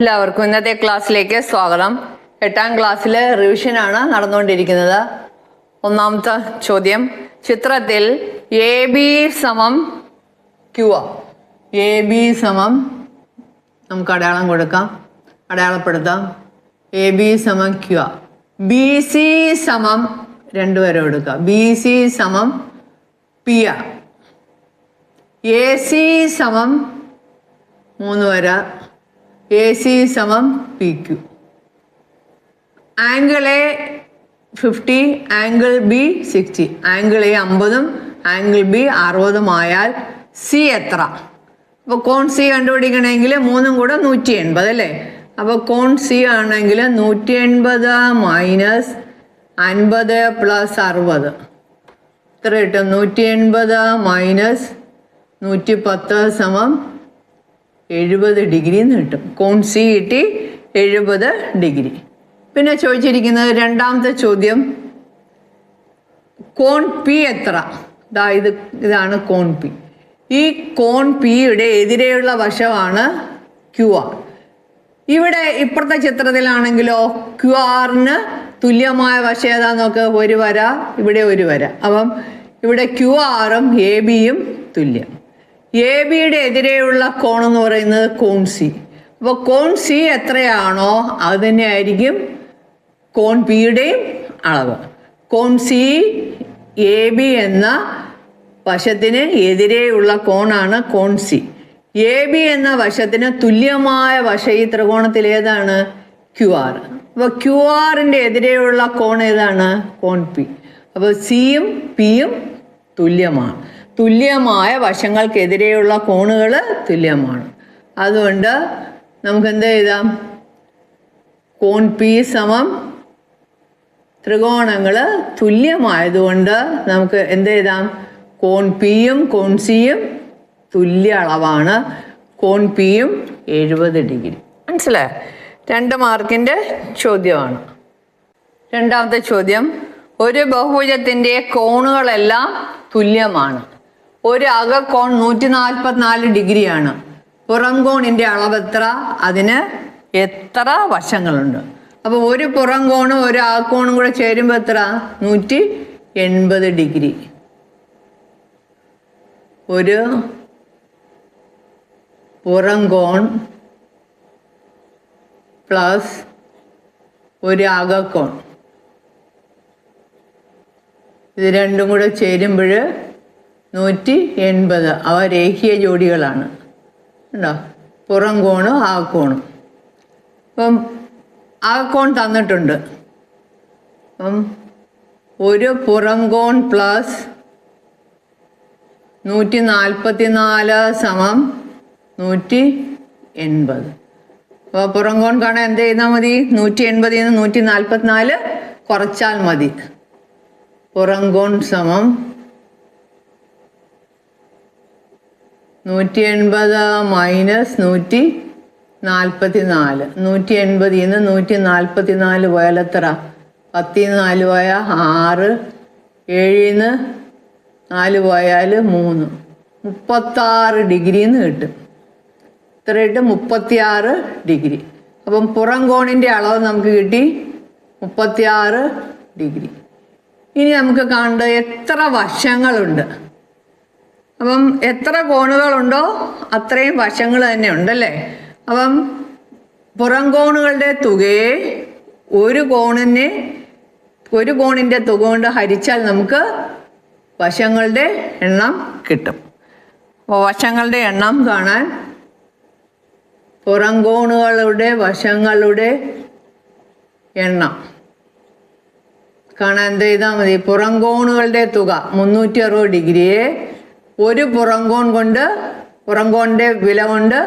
എല്ലാവർക്കും ഇന്നത്തെ ക്ലാസ്സിലേക്ക് സ്വാഗതം. 8ാം ക്ലാസ്സിലെ റിവിഷനാണ് നടന്നുകൊണ്ടിരിക്കുന്നത്. ഒന്നാമത്തെ ചോദ്യം, ചിത്രത്തിൽ എ ബി സമം ക്യു ആ. എ ബി സമം നമുക്ക് അടയാളം കൊടുക്കാം, അടയാളപ്പെടുത്താം. എ ബി സമം ക്യു ആ. ബി സി സമം 2 വരെ എടുക്കുക. ബി സി സമം പി ആ. എ സി സമം 3 വരെ. എ സി സമം P Q. Angle A 50, angle B 60. Angle A 50ഉം ആംഗിൾ ബി 60ഉം ആയാൽ സി എത്ര? അപ്പോൾ കോൺ സി കണ്ടുപിടിക്കണമെങ്കിൽ 3ഉം കൂടെ 180 അല്ലേ? അപ്പോൾ കോൺ സി ആണെങ്കിൽ 180 മൈനസ് 50 പ്ലസ് 60 എത്ര കിട്ടും? 180 മൈനസ് 110 സമം 70 ഡിഗ്രി എന്ന് കിട്ടും. കോൺ സി കിട്ടി 70 ഡിഗ്രി. പിന്നെ ചോദിച്ചിരിക്കുന്നത് രണ്ടാമത്തെ ചോദ്യം, കോൺ പി എത്ര? ഇതാണ് കോൺ പി. ഈ കോൺ പിയുടെ എതിരെയുള്ള വശമാണ് ക്യു ആർ. ഇവിടെ ഇപ്പുറത്തെ ചിത്രത്തിലാണെങ്കിലോ ക്യു ആറിന് തുല്യമായ വശം ഏതാ നോക്ക്? 1 വര, ഇവിടെ 1 വര. അപ്പം ഇവിടെ ക്യു ആറും എ ബിയും തുല്യം. എ ബിയുടെ എതിരെയുള്ള കോൺ എന്ന് പറയുന്നത് കോൺ സി. അപ്പോൾ കോൺ സി എത്രയാണോ അത് തന്നെ ആയിരിക്കും കോൺ പിയുടെയും അളവ്. കോൺ സി എ ബി എന്ന വശത്തിന് എതിരെയുള്ള കോണാണ് കോൺ സി. എ ബി എന്ന വശത്തിന് തുല്യമായ വശം ഈ ത്രികോണത്തിൽ ഏതാണ്? Q R. അപ്പോൾ ക്യു ആറിൻ്റെ എതിരെയുള്ള കോൺ ഏതാണ്? കോൺ പി. അപ്പോൾ സിയും പിയും തുല്യമാണ്. തുല്യമായ വശങ്ങൾക്കെതിരെയുള്ള കോണുകൾ തുല്യമാണ്. അതുകൊണ്ട് നമുക്ക് എന്ത് എഴുതാം? കോൺ പി സമം ത്രികോണങ്ങൾ തുല്യമായതുകൊണ്ട് നമുക്ക് എന്ത് എഴുതാം? കോൺ പിയും കോൺ സിയും തുല്യ അളവാണ്. കോൺ പിയും 70 ഡിഗ്രി. മനസ്സിലായോ? 2 മാർക്കിൻ്റെ ചോദ്യമാണ്. രണ്ടാമത്തെ ചോദ്യം, ഒരു ബഹുഭുജത്തിൻ്റെ കോണുകളെല്ലാം തുല്യമാണ്. ഒരു അകക്കോൺ 144 ഡിഗ്രിയാണ്. പുറം കോണിൻ്റെ അളവ് എത്ര? അതിന് എത്ര വശങ്ങളുണ്ട്? അപ്പോൾ ഒരു പുറം കോണും ഒരു അകക്കോണും കൂടെ ചേരുമ്പോൾ എത്ര? 180 ഡിഗ്രി. ഒരു പുറം കോൺ പ്ലസ് ഒരു അകക്കോൺ, ഇത് രണ്ടും കൂടെ ചേരുമ്പോൾ 180. അവ രേഖീയ ജോഡികളാണ്. ഉണ്ടോ? പുറം കോണും അകക്കോണും. അപ്പം അകക്കോൺ തന്നിട്ടുണ്ട്. അപ്പം ഒരു പുറം കോൺ പ്ലസ് 144 സമം 180. അപ്പോൾ പുറം കോൺ കാണാൻ എന്ത് ചെയ്താൽ മതി? 180 നിന്ന് 144 കുറച്ചാൽ മതി. പുറം കോൺ സമം 180 മൈനസ് 144. 180 നിന്ന് 144 പോയാൽ എത്ര? 10 4 പോയാൽ 6, 7 4 പോയാൽ 3, 36 ഡിഗ്രി എന്ന് കിട്ടും. എത്ര കിട്ടും? 36 ഡിഗ്രി. അപ്പം പുറം കോണിൻ്റെ അളവ് നമുക്ക് കിട്ടി 36 ഡിഗ്രി. ഇനി നമുക്ക് കാണേണ്ടത് എത്ര വശങ്ങളുണ്ട്. അപ്പം എത്ര കോണുകളുണ്ടോ അത്രയും വശങ്ങൾ തന്നെ ഉണ്ടല്ലേ? അപ്പം പുറം കോണുകളുടെ തുകയെ ഒരു കോണിൻ്റെ തുക കൊണ്ട് ഹരിച്ചാൽ നമുക്ക് വശങ്ങളുടെ എണ്ണം കിട്ടും. അപ്പോൾ വശങ്ങളുടെ എണ്ണം കാണാൻ പുറം കോണുകളുടെ വശങ്ങളുടെ എണ്ണം കാണാൻ എന്ത് ചെയ്താൽ മതി? പുറം കോണുകളുടെ തുക 360 ഡിഗ്രിയെ ഒരു പുറം കോണിൻ്റെ വില കൊണ്ട്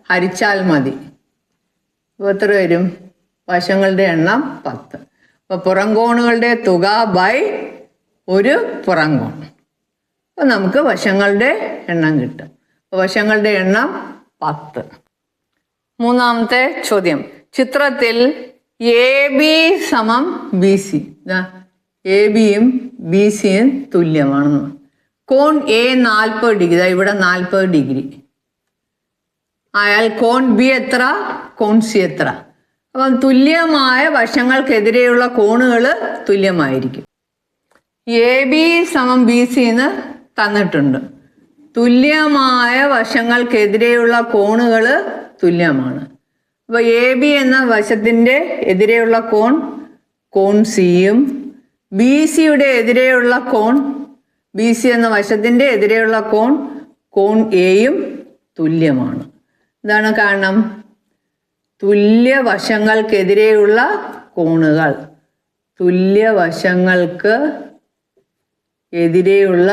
ഹരിച്ചാൽ മതി. അപ്പോൾ എത്ര വരും? വശങ്ങളുടെ എണ്ണം 10. അപ്പോൾ പുറം കോണുകളുടെ തുക ബൈ ഒരു പുറം കോൺ. അപ്പോൾ നമുക്ക് വശങ്ങളുടെ എണ്ണം കിട്ടും. അപ്പോൾ വശങ്ങളുടെ എണ്ണം 10. മൂന്നാമത്തെ ചോദ്യം, ചിത്രത്തിൽ എ ബി സമം ബി സി. എ ബിയും ബി സിയും തുല്യമാണെന്ന്. കോൺ എ 40 ഡിഗ്രി. ഇവിടെ 40 ഡിഗ്രി. ആയാൽ കോൺ ബി എത്ര, കോൺ സി എത്ര? അപ്പം തുല്യമായ വശങ്ങൾക്കെതിരെയുള്ള കോണുകൾ തുല്യമായിരിക്കും. എ ബി സമം ബി സി എന്ന് തന്നിട്ടുണ്ട്. തുല്യമായ വശങ്ങൾക്കെതിരെയുള്ള കോണുകൾ തുല്യമാണ്. അപ്പോൾ എ ബി എന്ന വശത്തിൻ്റെ എതിരെയുള്ള കോൺ കോൺ സിയും ബി സിയുടെ എതിരെയുള്ള കോൺ ബി സി എന്ന വശത്തിൻ്റെ എതിരെയുള്ള കോൺ കോൺ എയും തുല്യമാണ്. ഇതാണ് കാരണം. തുല്യവശങ്ങൾക്കെതിരെയുള്ള കോണുകൾ, തുല്യവശങ്ങൾക്ക് എതിരെയുള്ള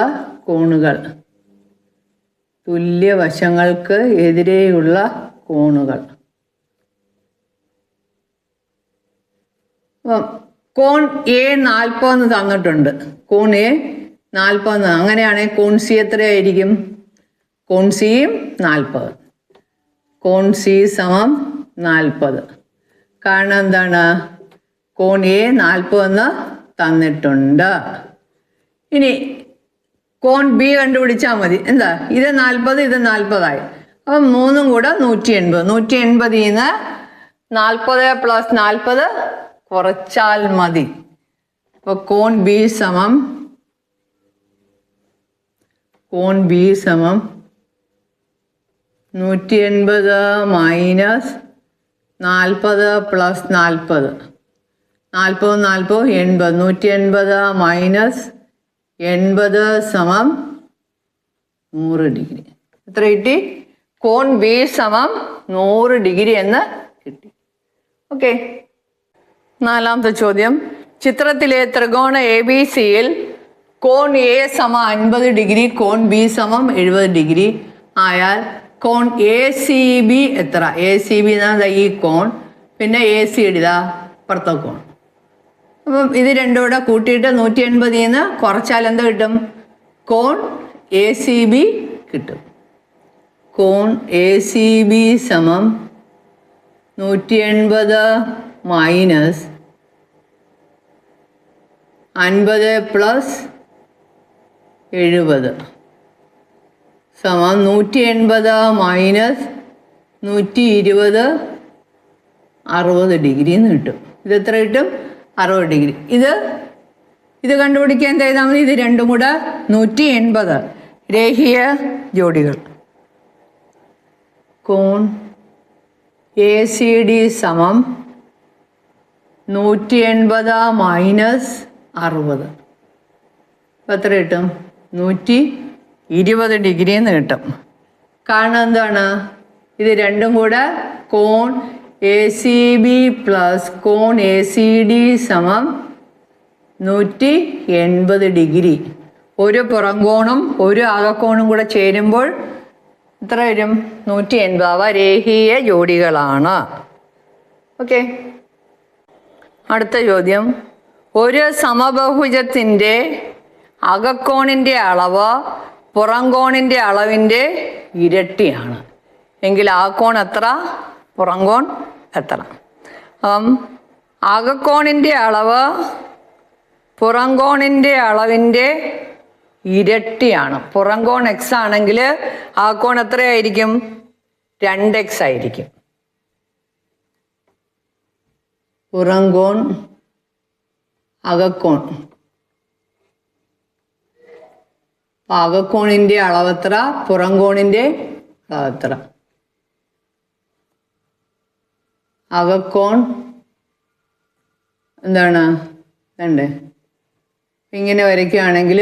കോണുകൾ, തുല്യവശങ്ങൾക്ക് എതിരെയുള്ള കോണുകൾ. കോൺ എ 40 തന്നിട്ടുണ്ട്. കോൺ എ 40. അങ്ങനെയാണെങ്കിൽ കോൺ സി എത്രയായിരിക്കും? കോൺ സിയും 40. കോൺ സി സമം 40. കാരണം എന്താണ്? കോൺ എ 40 തന്നിട്ടുണ്ട്. ഇനി കോൺ ബി കണ്ടുപിടിച്ചാൽ മതി. എന്താ? ഇത് 40, ഇത് 40 അപ്പം 3 കൂടെ 180. 180 40 + 40 കുറച്ചാൽ മതി. അപ്പോൾ കോൺ ബി സമം 180 - 40 - 40 + 40. 40 40 80. 180 - 80 സമം 100 ഡിഗ്രി. എത്ര കിട്ടി? കോൺ ബി സമം 100 ഡിഗ്രി എന്ന് കിട്ടി. ഓക്കെ. 4ാമത്തെ ചോദ്യം. ചിത്രത്തിലെ ത്രികോണ എ ബി സിയിൽ കോൺ എ സമം 50 ഡിഗ്രി, കോൺ ബി സമം 70 ഡിഗ്രി ആയാൽ കോൺ എ സി ബി എത്ര? എ സി ബി എന്നാ ഈ കോൺ, പിന്നെ എ സി ഇതാ പുറത്തെ കോൺ. അപ്പം ഇത് രണ്ടും കൂടെ കൂട്ടിയിട്ട് 180 കുറച്ചാൽ എന്ത് കിട്ടും? കോൺ എ സി ബി കിട്ടും. കോൺ എ സി ബി സമം 180 - 50 + 70 സമം 180 - 120 60 ഡിഗ്രി എന്ന് കിട്ടും. ഇത് എത്ര കിട്ടും? 60 ഡിഗ്രി. ഇത് കണ്ടുപിടിക്കാൻ എന്ത് ചെയ്താൽ മതി? ഇത് രണ്ടും കൂടെ 180 രേഖീയ ജോഡികൾ. കോൺ എ സി ഡി സമം 180 - 60 അപ്പം എത്ര കിട്ടും? 120 ഡിഗ്രി എന്ന് കിട്ടും. കാരണം എന്താണ്? ഇത് രണ്ടും കൂടെ കോൺ എ സി ബി പ്ലസ് കോൺ എ സി ഡി സമം 180 ഡിഗ്രി. ഒരു പുറംകോണും ഒരു അകക്കോണും കൂടെ ചേരുമ്പോൾ എത്ര വരും? 180. അവ രേഖീയ ജോഡികളാണ്. ഓക്കെ. അടുത്ത ചോദ്യം. ഒരു സമബഹുജത്തിൻ്റെ അകക്കോണിൻ്റെ അളവ് പുറംകോണിൻ്റെ അളവിൻ്റെ ഇരട്ടിയാണ് എങ്കിൽ ആ കോൺ എത്ര, പുറംകോൺ എത്ര? അകക്കോണിൻ്റെ അളവ് പുറംകോണിൻ്റെ അളവിൻ്റെ ഇരട്ടിയാണ്. പുറംകോൺ എക്സ് ആണെങ്കിൽ ആ കോൺ എത്രയായിരിക്കും? 2x ആയിരിക്കും. പുറംകോൺ അകക്കോൺ. അകക്കോണിൻ്റെ അളവെത്ര, പുറംകോണിൻ്റെ അളവെത്ര? അകക്കോൺ എന്താണ്? വേണ്ടേ? ഇങ്ങനെ വരയ്ക്കുകയാണെങ്കിൽ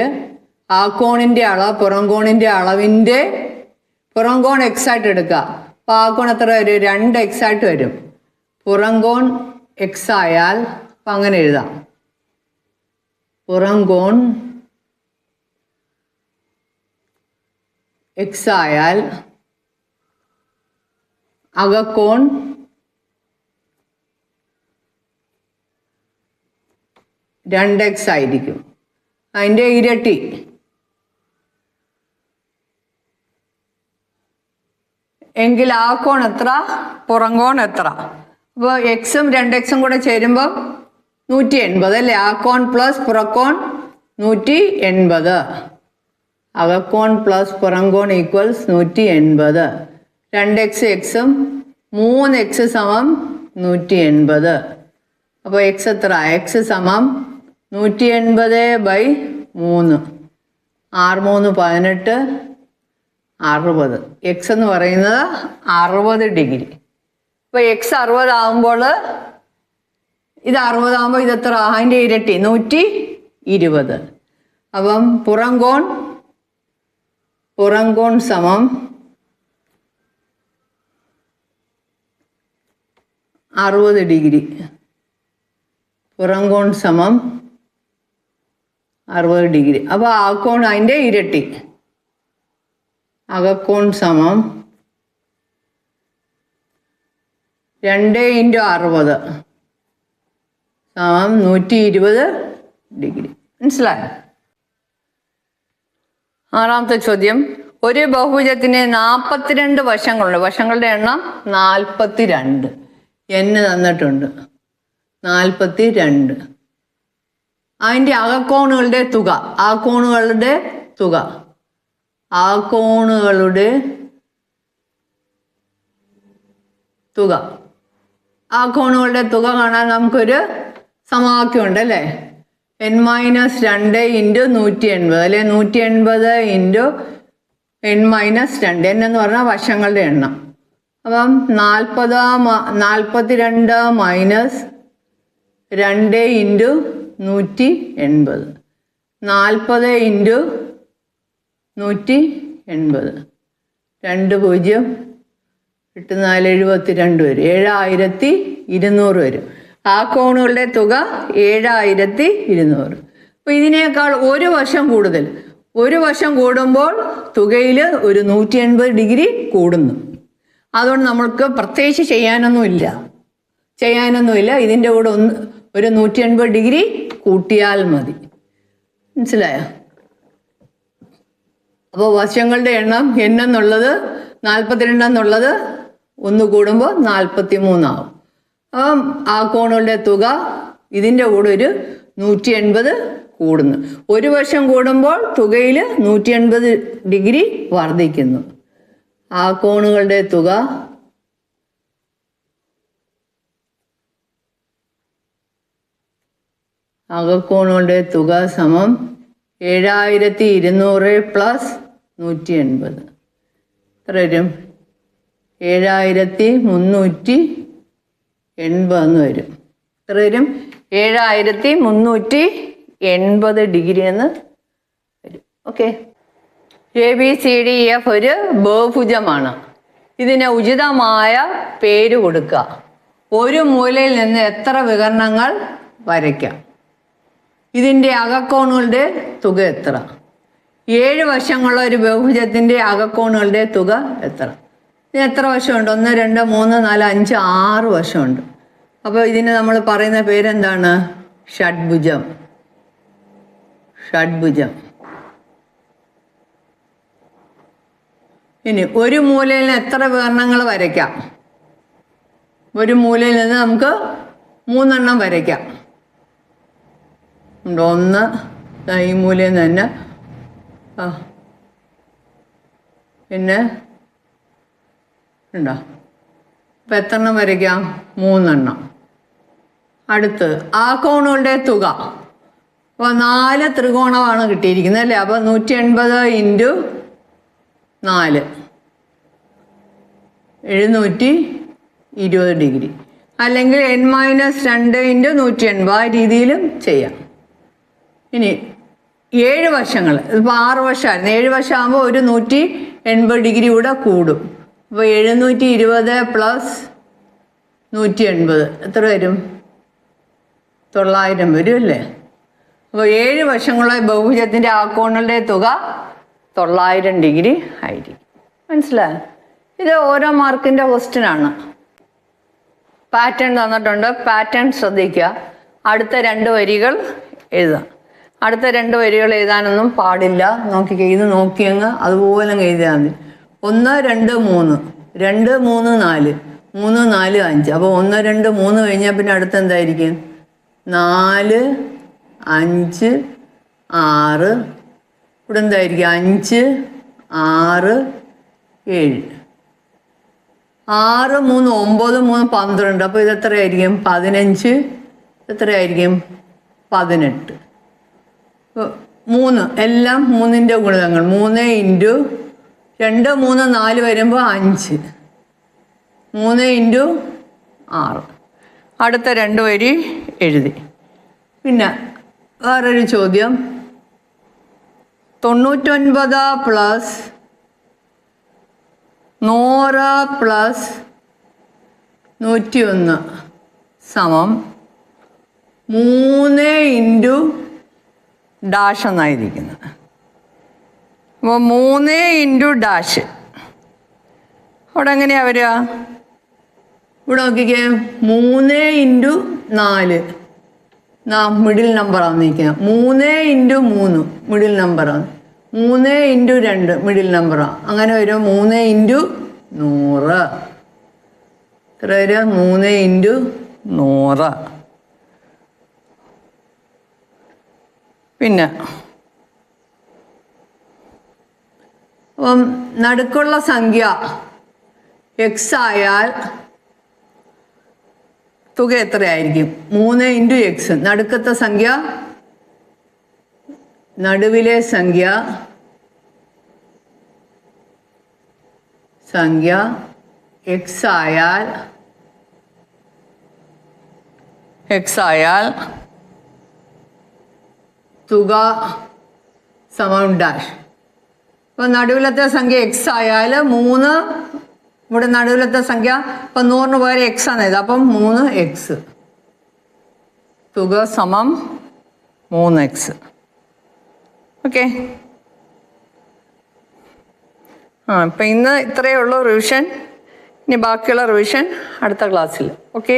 ആ കോണിൻ്റെ അളവ് പുറംകോണിൻ്റെ അളവിൻ്റെ പുറംകോൺ എക്സ് ആയിട്ട് എടുക്കുക. അപ്പോൾ ആ കോൺ എത്ര വരും? 2x ആയിട്ട് വരും. പുറംകോൺ എക്സ് ആയാൽ അപ്പം അങ്ങനെ എഴുതാം. പുറംകോൺ എക്സ് ആയാൽ അകക്കോൺ 2x ആയിരിക്കും. അതിൻ്റെ ഇരട്ടി. എങ്കിൽ ആ കോൺ എത്ര, പുറംകോൺ എത്ര? അപ്പോൾ എക്സും 2x കൂടെ ചേരുമ്പോൾ 180 അല്ലേ? ആ കോൺ പ്ലസ് പുറക്കോൺ 180. അകക്കോൺ പ്ലസ് പുറംകോൺ ഈക്വൽസ് 180. 2x എക്സും 3x സമം 180. അപ്പോൾ എക്സ് എത്ര? എക്സ് സമം 180/3. 6 3 18, 60. എക്സ് എന്ന് പറയുന്നത് 60 ഡിഗ്രി. അപ്പോൾ എക്സ് 60 ആകുമ്പോൾ ഇത് 60 ആകുമ്പോൾ ഇത് എത്ര? അതിൻ്റെ ഇരട്ടി 120. അപ്പം പുറം കോൺ സമം 60 ഡിഗ്രി. പുറം കോൺ സമം 60 ഡിഗ്രി. അപ്പോൾ അകക്കോൺ അതിൻ്റെ ഇരട്ടി. അകക്കോൺ സമം 2 × 60 സമം 120 ഡിഗ്രി. മനസ്സിലായോ? ആറാമത്തെ ചോദ്യം. ഒരു ബഹുഭുജത്തിന് 42 വശങ്ങളുണ്ട്. വശങ്ങളുടെ എണ്ണം 42. n തന്നിട്ടുണ്ട് 42. അതിൻ്റെ അകക്കോണുകളുടെ തുക. ആ കോണുകളുടെ തുക കാണാൻ നമുക്കൊരു സമവാക്യമുണ്ട് അല്ലേ? n - 2 × 180 അല്ലെ? 180 × n - 2. n എന്ന് പറഞ്ഞാൽ വശങ്ങളുടെ എണ്ണം. അപ്പം 42 - 2 × 180. 40 × 180. 2 0 8 4 72 വരും. 7200 വരും. ആ കോണുകളുടെ തുക 7200. അപ്പോൾ ഇതിനേക്കാൾ ഒരു വശം കൂടുതൽ. ഒരു വശം കൂടുമ്പോൾ തുകയിൽ ഒരു 180 ഡിഗ്രി കൂടുന്നു. അതുകൊണ്ട് നമ്മൾക്ക് പ്രത്യേകിച്ച് ചെയ്യാനൊന്നുമില്ല. ഇതിൻ്റെ കൂടെ ഒരു 180 ഡിഗ്രി കൂട്ടിയാൽ മതി. മനസ്സിലായോ? അപ്പോൾ വശങ്ങളുടെ എണ്ണം n എന്നുള്ളത് 42 എന്നുള്ളത് 1 കൂടുമ്പോൾ 43 ആവും. അപ്പം ആ കോണുകളുടെ തുക ഇതിൻ്റെ കൂടെ ഒരു 180 കൂടുന്നു. ഒരു വശം കൂടുമ്പോൾ തുകയിൽ 180 ഡിഗ്രി വർദ്ധിക്കുന്നു. ആ കോണുകളുടെ തുക അകക്കോണുകളുടെ തുക സമം 7200 + 180. എത്ര വരും? 7380 എന്ന് വരും. എത്ര വരും? 7380 ഡിഗ്രി എന്ന് വരും. ഓക്കെ. ABCDEF ഒരു ബഹുഭുജമാണ്. ഇതിന് ഉചിതമായ പേര് കൊടുക്കുക. ഒരു മൂലയിൽ നിന്ന് എത്ര വികരണങ്ങൾ വരയ്ക്കാം? ഇതിൻ്റെ അകക്കോണുകളുടെ തുക എത്ര? 7 വശങ്ങളുള്ള ഒരു ബഹുഭുജത്തിൻ്റെ അകക്കോണുകളുടെ തുക എത്ര? ഇതിന് എത്ര വശമുണ്ട്? 1 2 3 4 5 6 വശമുണ്ട്. അപ്പോൾ ഇതിന് നമ്മൾ പറയുന്ന പേരെന്താണ്? ഷഡ്ഭുജം. ഇനി ഒരു മൂലയിൽ നിന്ന് എത്ര വികരണങ്ങൾ വരയ്ക്കാം? ഒരു മൂലയിൽ നിന്ന് നമുക്ക് 3 എണ്ണം വരയ്ക്കാം. 1 ഈ മൂലയിൽ നിന്ന് തന്നെ, പിന്നെ ഉണ്ടോ? അപ്പം എത്ര എണ്ണം വരയ്ക്കാം? 3 എണ്ണം. അടുത്ത് ആ കോണുകളുടെ തുക. അപ്പോൾ 4 ത്രികോണമാണ് കിട്ടിയിരിക്കുന്നത് അല്ലേ? അപ്പോൾ 180 × 4 720 ഡിഗ്രി. അല്ലെങ്കിൽ n - 2 × 180 ആ രീതിയിലും ചെയ്യാം. ഇനി 7 വശങ്ങൾ. ഇതിപ്പോൾ 6 വശമായിരുന്നു. 7 വശമാകുമ്പോൾ ഒരു 180 ഡിഗ്രി കൂടെ കൂടും. അപ്പോൾ 720 + 180 എത്ര വരും? 900 വരും അല്ലേ? അപ്പോൾ 7 വശങ്ങളുള്ള ബഹുഭുജത്തിൻ്റെ ആകോണുകളുടെ തുക 900 ഡിഗ്രി ആയിരിക്കും. മനസ്സിലായോ? ഇത് ഓരോ മാർക്കിൻ്റെ ക്വസ്റ്റ്യനാണ്. പാറ്റേൺ തന്നിട്ടുണ്ട്. പാറ്റേൺ ശ്രദ്ധിക്കുക. അടുത്ത 2 വരികൾ എഴുതാം. അടുത്ത 2 വരികൾ എഴുതാനൊന്നും പാടില്ല. ഇത് നോക്കിയങ്ങ് അതുപോലെ എഴുതിയാൽ മതി. 1 2 3 2 3 4 3 4 5. അപ്പോൾ 1 2 3 കഴിഞ്ഞാൽ പിന്നെ അടുത്ത് എന്തായിരിക്കും? 4 5 6. ഇവിടെ എന്തായിരിക്കും? 5 6 7. 6 3 9 3 12. അപ്പോൾ ഇത് എത്രയായിരിക്കും? 15. എത്രയായിരിക്കും? 18. 3 എല്ലാം 3ൻ്റെ ഗുണിതങ്ങൾ. 3 ഇൻറ്റു 2 3 4 വരുമ്പോൾ 5. 3 ഇൻറ്റു 6. അടുത്ത 2 വരി എഴുതി. പിന്നെ വേറൊരു ചോദ്യം. 99 പ്ലസ് 100 പ്ലസ് 101 സമം 3 ഇൻറ്റു ഡാഷ് എന്നായിരിക്കുന്നത്. അപ്പോൾ 3 ഇൻറ്റു ഡാഷ് അവിടെ എങ്ങനെയാണ് വരിക? ഇവിടെ നോക്കിക്കേ, 3 ഇൻറ്റു 4 മിഡിൽ നമ്പറാണ് നിൽക്കുക. 3 ഇൻറ്റു 3 മിഡിൽ നമ്പറാണ്. 3 ഇൻറ്റു 2 മിഡിൽ നമ്പറാണ്. അങ്ങനെ വരും 3 ഇൻറ്റു 100. എത്ര വരിക? 3 ഇൻറ്റു 100. പിന്നെ അപ്പം നടുക്കുള്ള സംഖ്യ എക്സ് ആയാൽ തുക എത്രയായിരിക്കും? 3 ഇൻറ്റു എക്സ്. നടുക്കത്തെ സംഖ്യ, നടുവിലെ സംഖ്യ എക്സ് ആയാൽ തുക സമം ഡാഷ്. അപ്പോൾ നടുവിലത്തെ സംഖ്യ എക്സ് ആയാൽ 3, ഇവിടെ നടുവിലത്തെ സംഖ്യ ഇപ്പം 100 പകരം എക്സ് ആണ് ഇത്. അപ്പം 3x. തുക സമം 3x. ഓക്കെ. ഇപ്പം ഇന്ന് ഇത്രയേ ഉള്ളൂ റിവിഷൻ. ഇനി ബാക്കിയുള്ള റിവിഷൻ അടുത്ത ക്ലാസ്സിൽ. ഓക്കെ.